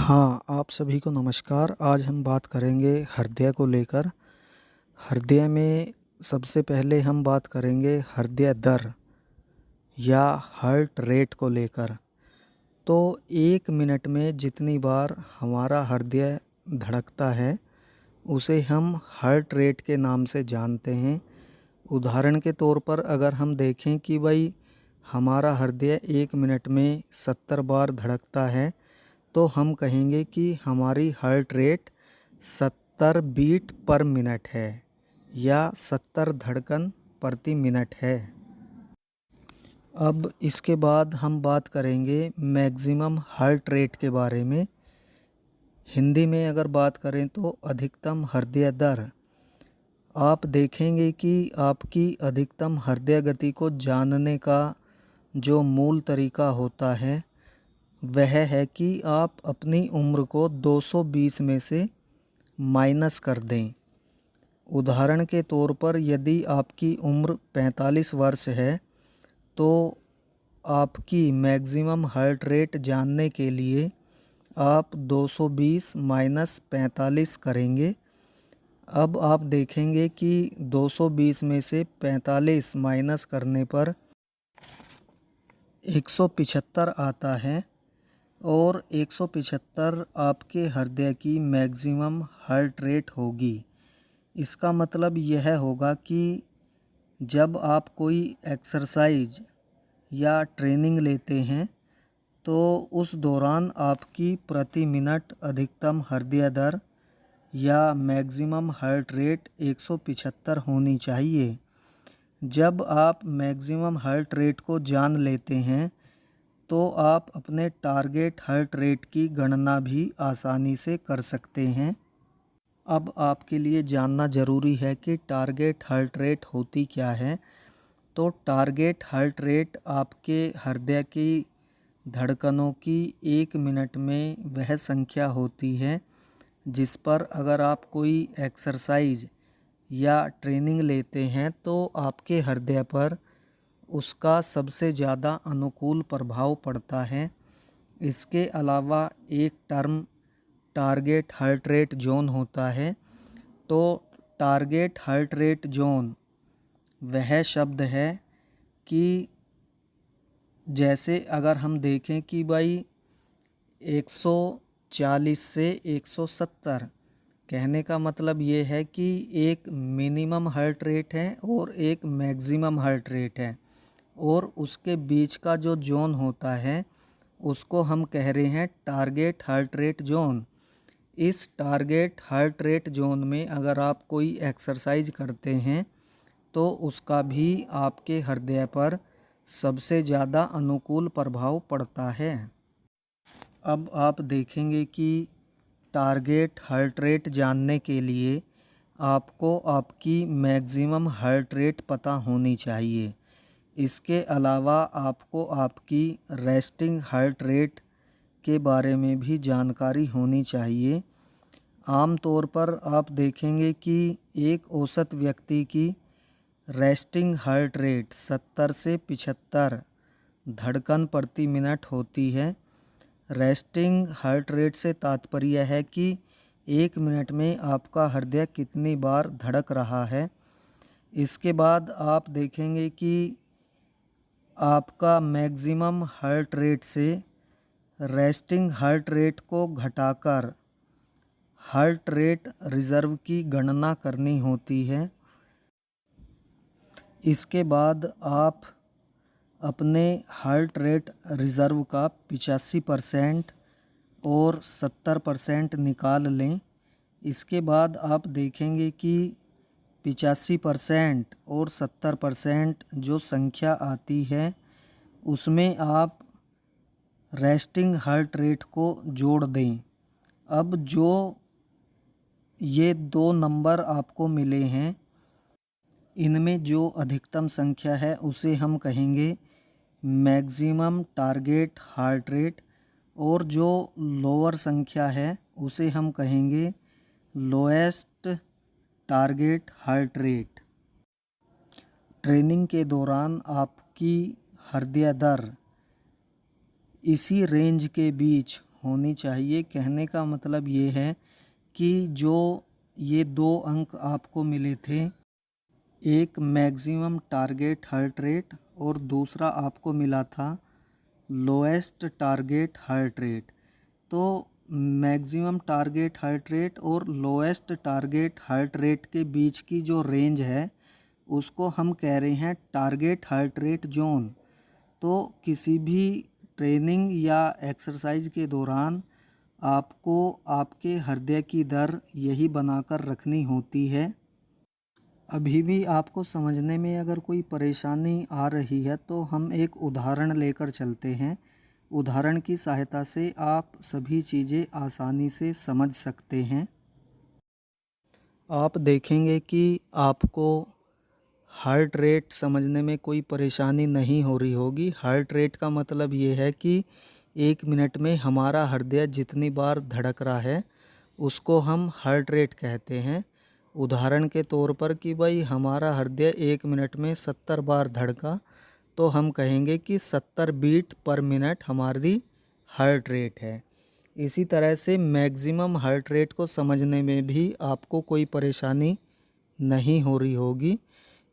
हाँ, आप सभी को नमस्कार। आज हम बात करेंगे हृदय को लेकर। हृदय में सबसे पहले हम बात करेंगे हृदय दर या हार्ट रेट को लेकर। तो 1 मिनट में जितनी बार हमारा हृदय धड़कता है, उसे हम हार्ट रेट के नाम से जानते हैं। उदाहरण के तौर पर अगर हम देखें कि भाई हमारा हृदय 1 मिनट में 70 बार धड़कता है, तो हम कहेंगे कि हमारी heart rate 70 beat per minute है या 70 धड़कन प्रति मिनट है। अब इसके बाद हम बात करेंगे मैक्सिमम हार्ट रेट के बारे में। हिंदी में अगर बात करें तो अधिकतम हृदय दर। आप देखेंगे कि आपकी अधिकतम हृदय गति को जानने का जो मूल तरीका होता है वह है कि आप अपनी उम्र को 220 में से माइनस कर दें। उदाहरण के तौर पर यदि आपकी उम्र 45 वर्ष है, तो आपकी मैक्सिमम हार्ट रेट जानने के लिए आप 220 माइनस 45 करेंगे। अब आप देखेंगे कि 220 में से 45 माइनस करने पर 175 आता है और 175 आपके हृदय की मैक्सिमम हार्ट रेट होगी। इसका मतलब यह होगा कि जब आप कोई एक्सरसाइज या ट्रेनिंग लेते हैं, तो उस दौरान आपकी प्रति मिनट अधिकतम हृदय दर या मैक्सिमम हार्ट रेट 175 होनी चाहिए। जब आप मैक्सिमम हार्ट रेट को जान लेते हैं, तो आप अपने टारगेट हार्ट रेट की गणना भी आसानी से कर सकते हैं। अब आपके लिए जानना ज़रूरी है कि टारगेट हार्ट रेट होती क्या है। तो टारगेट हार्ट रेट आपके हृदय की धड़कनों की 1 मिनट में वह संख्या होती है जिस पर अगर आप कोई एक्सरसाइज या ट्रेनिंग लेते हैं, तो आपके हृदय पर उसका सबसे ज़्यादा अनुकूल प्रभाव पड़ता है। इसके अलावा एक term target heart rate zone होता है। तो टारगेट हार्ट रेट जोन वह शब्द है कि जैसे अगर हम देखें कि भाई 140 से 170, कहने का मतलब ये है कि एक मिनिमम हार्ट रेट है और एक मैक्सिमम हार्ट रेट है, और उसके बीच का जो जोन होता है उसको हम कह रहे हैं टारगेट हार्ट रेट जोन। इस टारगेट हार्ट रेट जोन में अगर आप कोई एक्सरसाइज करते हैं, तो उसका भी आपके हृदय पर सबसे ज़्यादा अनुकूल प्रभाव पड़ता है। अब आप देखेंगे कि टारगेट हार्ट रेट जानने के लिए आपको आपकी मैक्सिमम हार्ट रेट पता होनी चाहिए। इसके अलावा आपको आपकी रेस्टिंग हार्ट रेट के बारे में भी जानकारी होनी चाहिए। आम तौर पर आप देखेंगे कि एक औसत व्यक्ति की रेस्टिंग हार्ट रेट 70 से 75 धड़कन प्रति मिनट होती है। रेस्टिंग हार्ट रेट से तात्पर्य है कि 1 मिनट में आपका हृदय कितनी बार धड़क रहा है। इसके बाद आप देखेंगे कि आपका मैक्सिमम हार्ट रेट से रेस्टिंग हार्ट रेट को घटाकर हार्ट रेट रिज़र्व की गणना करनी होती है। इसके बाद आप अपने हार्ट रेट रिज़र्व का 85% और 70% निकाल लें। इसके बाद आप देखेंगे कि 85% और 70% जो संख्या आती है, उसमें आप रेस्टिंग हार्ट रेट को जोड़ दें। अब जो ये दो नंबर आपको मिले हैं, इनमें जो अधिकतम संख्या है उसे हम कहेंगे मैक्सिमम टारगेट हार्ट रेट, और जो लोअर संख्या है उसे हम कहेंगे lowest target heart rate. Training के दौरान आपकी हृदय दर इसी रेंज के बीच होनी चाहिए। कहने का मतलब ये है कि जो ये 2 अंक आपको मिले थे, एक मैक्सिमम टारगेट हार्ट रेट और दूसरा आपको मिला था लोएस्ट टारगेट हार्ट रेट। तो मैक्सिमम टारगेट हार्ट रेट और लोएस्ट टारगेट हार्ट रेट के बीच की जो रेंज है उसको हम कह रहे हैं टारगेट हार्ट रेट जोन। तो किसी भी ट्रेनिंग या एक्सरसाइज के दौरान आपको आपके हृदय की दर यही बनाकर रखनी होती है। अभी भी आपको समझने में अगर कोई परेशानी आ रही है तो हम एक उदाहरण लेकर चलते हैं। उदाहरण की सहायता से आप सभी चीज़ें आसानी से समझ सकते हैं। आप देखेंगे कि आपको हार्ट रेट समझने में कोई परेशानी नहीं हो रही होगी। हार्ट रेट का मतलब ये है कि 1 मिनट में हमारा हृदय जितनी बार धड़क रहा है उसको हम हार्ट रेट कहते हैं। उदाहरण के तौर पर कि भाई हमारा हृदय 1 मिनट में 70 बार धड़का तो हम कहेंगे कि 70 बीट पर मिनट हमारी हार्ट रेट है। इसी तरह से मैक्सिमम हार्ट रेट को समझने में भी आपको कोई परेशानी नहीं हो रही होगी,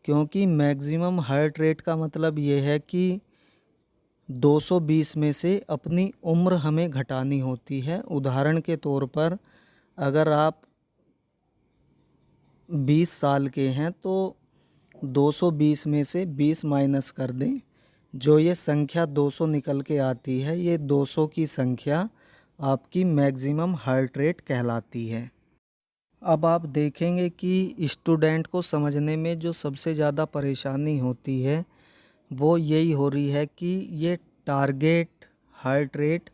क्योंकि मैक्सिमम हार्ट रेट का मतलब ये है कि 220 में से अपनी उम्र हमें घटानी होती है। उदाहरण के तौर पर अगर आप 20 साल के हैं तो 220 में से 20 माइनस कर दें, जो ये संख्या 200 निकल के आती है, ये 200 की संख्या आपकी मैक्सिमम हार्ट रेट कहलाती है। अब आप देखेंगे कि स्टूडेंट को समझने में जो सबसे ज़्यादा परेशानी होती है वो यही हो रही है कि ये टारगेट हार्ट रेट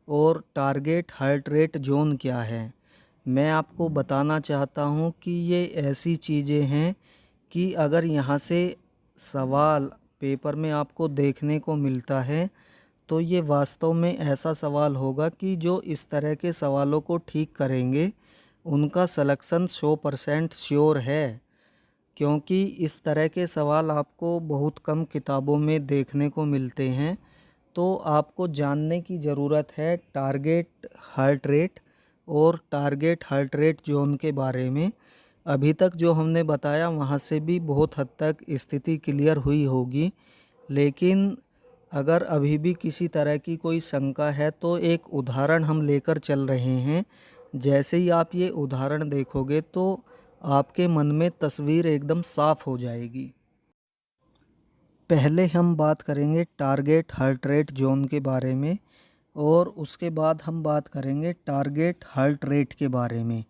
और टारगेट हार्ट रेट जोन क्या है। मैं आपको बताना चाहता हूँ कि ये ऐसी चीज़ें हैं कि अगर यहाँ से सवाल पेपर में आपको देखने को मिलता है तो ये वास्तव में ऐसा सवाल होगा कि जो इस तरह के सवालों को ठीक करेंगे उनका सिलेक्शन 100% श्योर है, क्योंकि इस तरह के सवाल आपको बहुत कम किताबों में देखने को मिलते हैं। तो आपको जानने की ज़रूरत है टारगेट हार्ट रेट और टारगेट हार्ट रेट जोन के बारे में। अभी तक जो हमने बताया वहाँ से भी बहुत हद तक स्थिति क्लियर हुई होगी, लेकिन अगर अभी भी किसी तरह की कोई शंका है तो एक उदाहरण हम लेकर चल रहे हैं। जैसे ही आप ये उदाहरण देखोगे तो आपके मन में तस्वीर एकदम साफ हो जाएगी। पहले हम बात करेंगे टारगेट हार्ट रेट जोन के बारे में और उसके बाद हम बात करेंगे टारगेट हार्ट रेट के बारे में।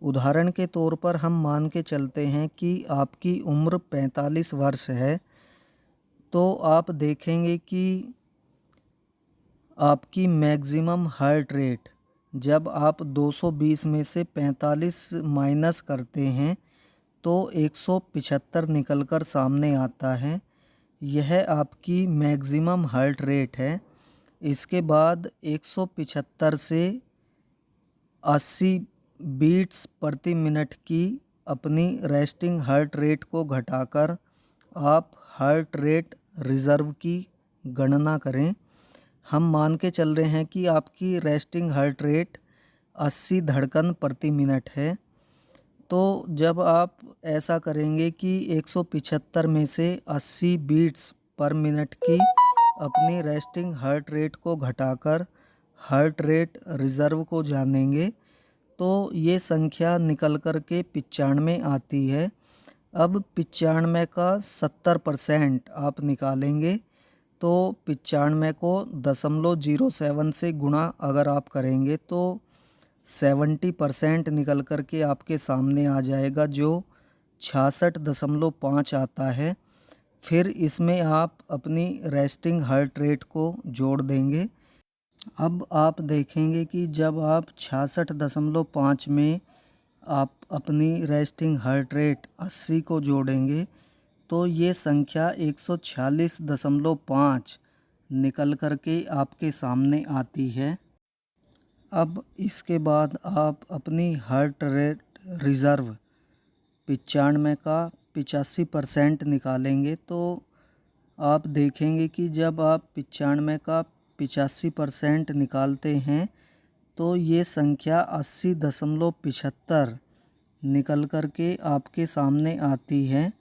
उदाहरण के तौर पर हम मान के चलते हैं कि आपकी उम्र 45 वर्ष है, तो आप देखेंगे कि आपकी मैक्सिमम हार्ट रेट जब आप 220 में से 45 माइनस करते हैं तो 175 निकलकर सामने आता है। यह आपकी मैक्सिमम हार्ट रेट है। इसके बाद 175 से 80 बीट्स प्रति मिनट की अपनी रेस्टिंग हार्ट रेट को घटाकर आप हार्ट रेट रिज़र्व की गणना करें। हम मान के चल रहे हैं कि आपकी रेस्टिंग हार्ट रेट 80 धड़कन प्रति मिनट है। तो जब आप ऐसा करेंगे कि 175 में से 80 बीट्स पर मिनट की अपनी रेस्टिंग हार्ट रेट को घटाकर हार्ट रेट रिज़र्व को जानेंगे तो ये संख्या निकल कर के 95 आती है। अब 95 का 70% आप निकालेंगे तो 95 को 0.07 से गुणा अगर आप करेंगे तो 70% निकल कर के आपके सामने आ जाएगा, जो 66.5 आता है। फिर इसमें आप अपनी रेस्टिंग हार्ट रेट को जोड़ देंगे। अब आप देखेंगे कि जब आप 66.5 में आप अपनी रेस्टिंग हार्ट रेट 80 को जोड़ेंगे तो ये संख्या 146.5 निकल कर के आपके सामने आती है। अब इसके बाद आप अपनी हार्ट रेट रिज़र्व 95 का 85% निकालेंगे तो आप देखेंगे कि जब आप 95 का 85% निकालते हैं तो ये संख्या 80.75 निकल कर के आपके सामने आती है।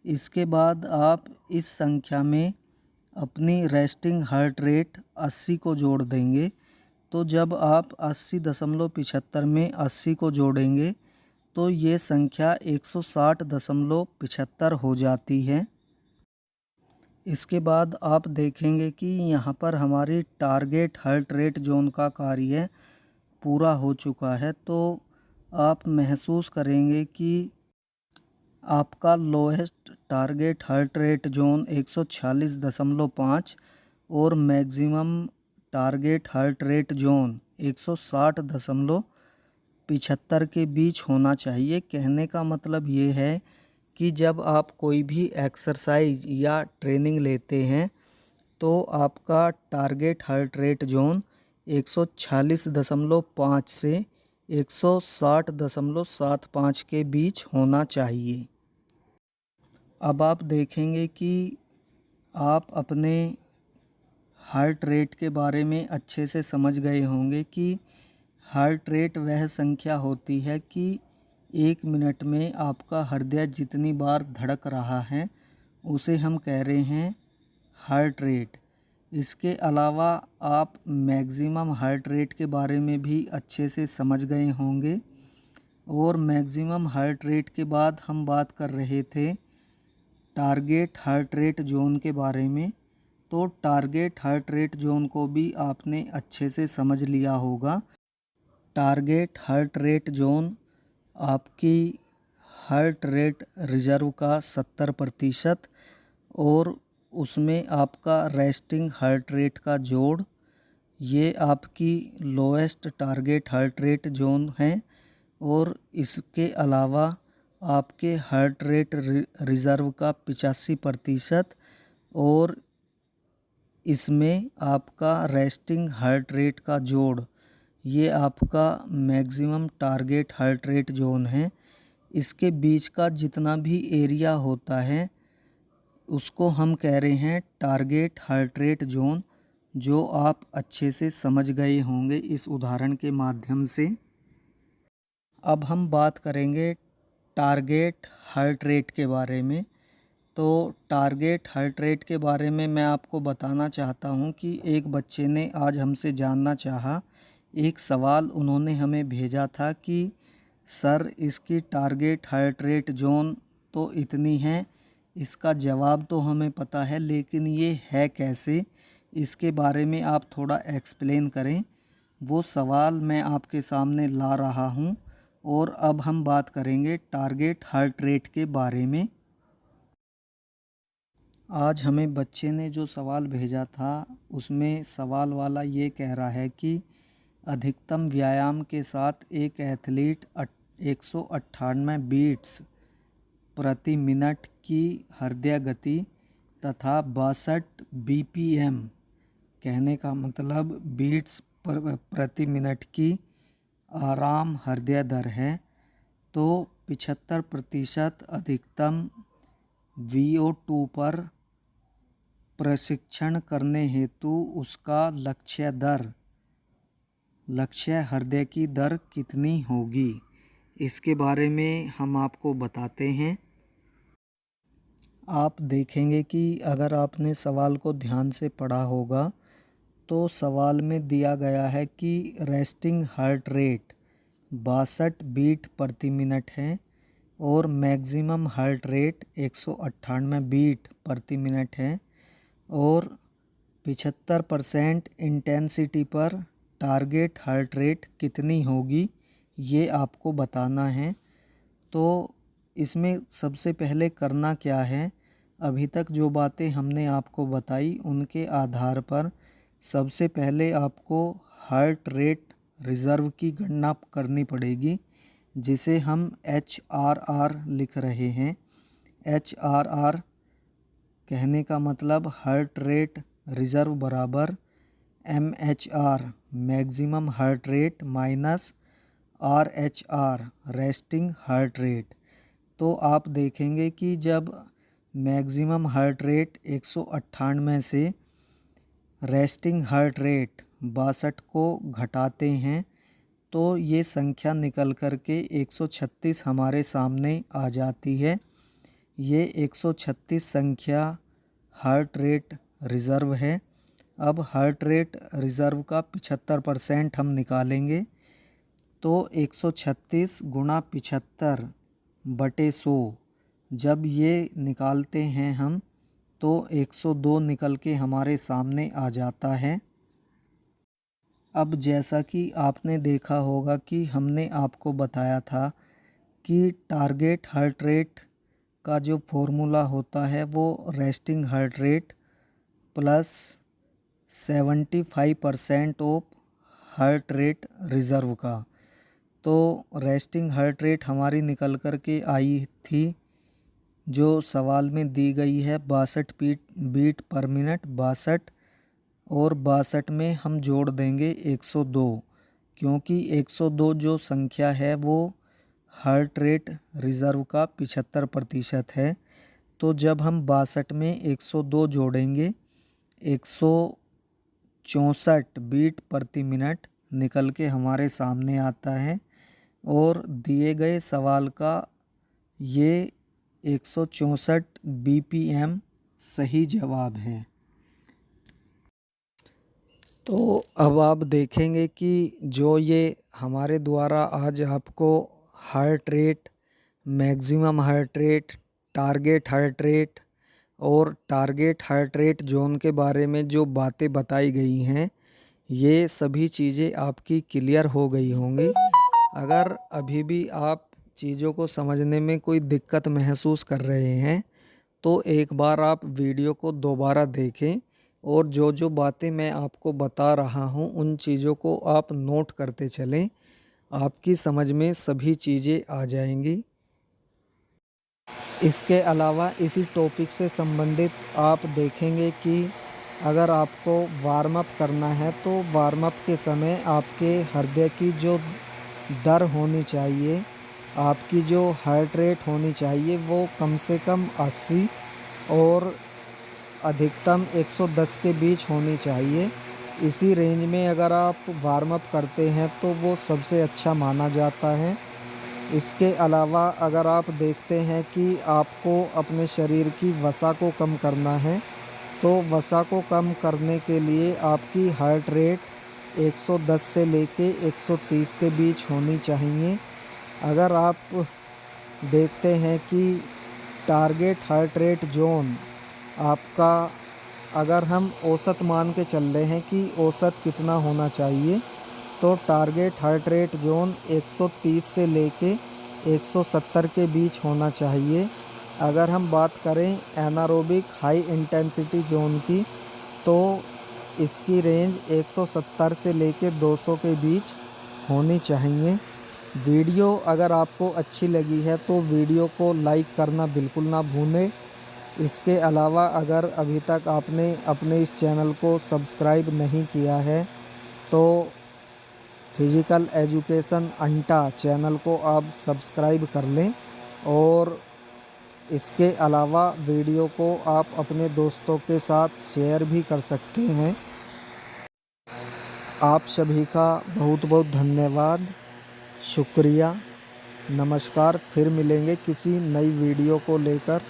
इसके बाद आप इस संख्या में अपनी रेस्टिंग हार्ट रेट 80 को जोड़ देंगे। तो जब आप 80.75 में 80 को जोड़ेंगे तो ये संख्या 160.75 हो जाती है। इसके बाद आप देखेंगे कि यहाँ पर हमारी टारगेट हार्ट रेट जोन का कार्य पूरा हो चुका है। तो आप महसूस करेंगे कि आपका lowest target heart rate zone 146.5 और maximum target heart rate zone 160.75 के बीच होना चाहिए। कहने का मतलब ये है कि जब आप कोई भी एक्सरसाइज या ट्रेनिंग लेते हैं तो आपका टारगेट हार्ट रेट जोन 146.5 से 160.75 के बीच होना चाहिए। अब आप देखेंगे कि आप अपने हार्ट रेट के बारे में अच्छे से समझ गए होंगे कि हार्ट रेट वह संख्या होती है कि 1 मिनट में आपका हृदय जितनी बार धड़क रहा है उसे हम कह रहे हैं हार्ट रेट। इसके अलावा आप मैक्सिमम हार्ट रेट के बारे में भी अच्छे से समझ गए होंगे। और मैक्सिमम हार्ट रेट के बाद हम बात कर रहे थे टारगेट हार्ट रेट जोन के बारे में। तो टारगेट हार्ट रेट जोन को भी आपने अच्छे से समझ लिया होगा। टारगेट हार्ट रेट जोन आपकी हार्ट रेट रिजर्व का 70% और उसमें आपका रेस्टिंग हार्ट रेट का जोड़, ये आपकी lowest target heart rate zone है। और इसके अलावा आपके हार्ट रेट रिज़र्व का 85% और इसमें आपका रेस्टिंग हार्ट रेट का जोड़, ये आपका maximum target heart rate zone है। इसके बीच का जितना भी एरिया होता है उसको हम कह रहे हैं टारगेट हार्ट रेट जोन, जो आप अच्छे से समझ गए होंगे इस उदाहरण के माध्यम से। अब हम बात करेंगे टारगेट हार्ट रेट के बारे में। तो टारगेट हार्ट रेट के बारे में मैं आपको बताना चाहता हूं कि एक बच्चे ने आज हमसे जानना चाहा। एक सवाल उन्होंने हमें भेजा था कि सर इसकी टारगेट हार्ट रेट जोन तो इतनी है, इसका जवाब तो हमें पता है लेकिन ये है कैसे, इसके बारे में आप थोड़ा एक्सप्लेन करें। वो सवाल मैं आपके सामने ला रहा हूं। और अब हम बात करेंगे टारगेट हार्ट रेट के बारे में। आज हमें बच्चे ने जो सवाल भेजा था उसमें सवाल वाला ये कह रहा है कि अधिकतम व्यायाम के साथ एक एथलीट 198 बीट्स प्रति मिनट की हृदय गति तथा 62 बीपीएम, कहने का मतलब बीट्स प्रति मिनट की आराम हृदय दर है। तो 75% अधिकतम VO2 पर प्रशिक्षण करने हेतु उसका लक्ष्य हृदय की दर कितनी होगी, इसके बारे में हम आपको बताते हैं। आप देखेंगे कि अगर आपने सवाल को ध्यान से पढ़ा होगा तो सवाल में दिया गया है कि रेस्टिंग हार्ट रेट 62 बीट प्रति मिनट है और मैक्सिमम हार्ट रेट 198 बीट प्रति मिनट है और 75% इंटेंसिटी पर टारगेट हार्ट रेट कितनी होगी, ये आपको बताना है। तो इसमें सबसे पहले करना क्या है, अभी तक जो बातें हमने आपको बताई उनके आधार पर सबसे पहले आपको हार्ट रेट रिज़र्व की गणना करनी पड़ेगी, जिसे हम HRR लिख रहे हैं। HRR कहने का मतलब हार्ट रेट रिज़र्व बराबर MHR maximum heart rate minus RHR resting heart rate. तो आप देखेंगे कि जब मैक्सिमम हार्ट रेट 198 से रेस्टिंग हार्ट रेट 62 को घटाते हैं तो ये संख्या निकल कर के 136 हमारे सामने आ जाती है। ये 136 संख्या हार्ट रेट रिज़र्व है। अब हार्ट रेट रिज़र्व का 75% हम निकालेंगे, तो 136 गुणा 75/100 जब ये निकालते हैं हम, तो 102 निकल के हमारे सामने आ जाता है। अब जैसा कि आपने देखा होगा कि हमने आपको बताया था कि टारगेट हार्ट रेट का जो फॉर्मूला होता है वो resting heart rate plus 75% of heart rate reserve का। तो रेस्टिंग हार्ट रेट हमारी निकल कर के आई थी, जो सवाल में दी गई है 62 बीट पर मिनट, 62, और 62 में हम जोड़ देंगे 102, क्योंकि 102 जो संख्या है वो हार्ट रेट रिज़र्व का 75% है। तो जब हम 62 में 102 जोड़ेंगे, 164 बीट प्रति मिनट निकल के हमारे सामने आता है, और दिए गए सवाल का ये 164 BPM सही जवाब है। तो अब आप देखेंगे कि जो ये हमारे द्वारा आज आपको heart rate, maximum heart rate, target heart rate और टारगेट हार्ट रेट जोन के बारे में जो बातें बताई गई हैं, ये सभी चीज़ें आपकी क्लियर हो गई होंगी। अगर अभी भी आप चीज़ों को समझने में कोई दिक्कत महसूस कर रहे हैं, तो एक बार आप वीडियो को दोबारा देखें, और जो जो बातें मैं आपको बता रहा हूँ उन चीज़ों को आप नोट करते चलें। आपकी समझ में सभी चीज़ें आ जाएंगी। इसके अलावा इसी टॉपिक से संबंधित आप देखेंगे कि अगर आपको वार्म अप करना है, तो वार्म अप के समय आपके हृदय की जो दर होनी चाहिए, आपकी जो हार्ट रेट होनी चाहिए, वो कम से कम 80 और अधिकतम 110 के बीच होनी चाहिए। इसी रेंज में अगर आप वार्म अप करते हैं तो वो सबसे अच्छा माना जाता है। इसके अलावा अगर आप देखते हैं कि आपको अपने शरीर की वसा को कम करना है, तो वसा को कम करने के लिए आपकी हार्ट रेट 110 से लेके 130 के बीच होनी चाहिए। अगर आप देखते हैं कि टारगेट हार्ट रेट जोन आपका, अगर हम औसत मान के चल रहे हैं कि औसत कितना होना चाहिए, तो टारगेट हार्ट रेट जोन 130 से लेके 170 के बीच होना चाहिए। अगर हम बात करें एनारोबिक हाई इंटेंसिटी जोन की, तो इसकी रेंज 170 से लेके 200 के बीच होनी चाहिए। वीडियो अगर आपको अच्छी लगी है तो वीडियो को लाइक करना बिल्कुल ना भूलें। इसके अलावा अगर अभी तक आपने अपने इस चैनल को सब्सक्राइब नहीं किया है, तो फिज़िकल एजुकेशन अंटा चैनल को आप सब्सक्राइब कर लें, और इसके अलावा वीडियो को आप अपने दोस्तों के साथ शेयर भी कर सकते हैं। आप सभी का बहुत बहुत धन्यवाद, शुक्रिया, नमस्कार। फिर मिलेंगे किसी नई वीडियो को लेकर।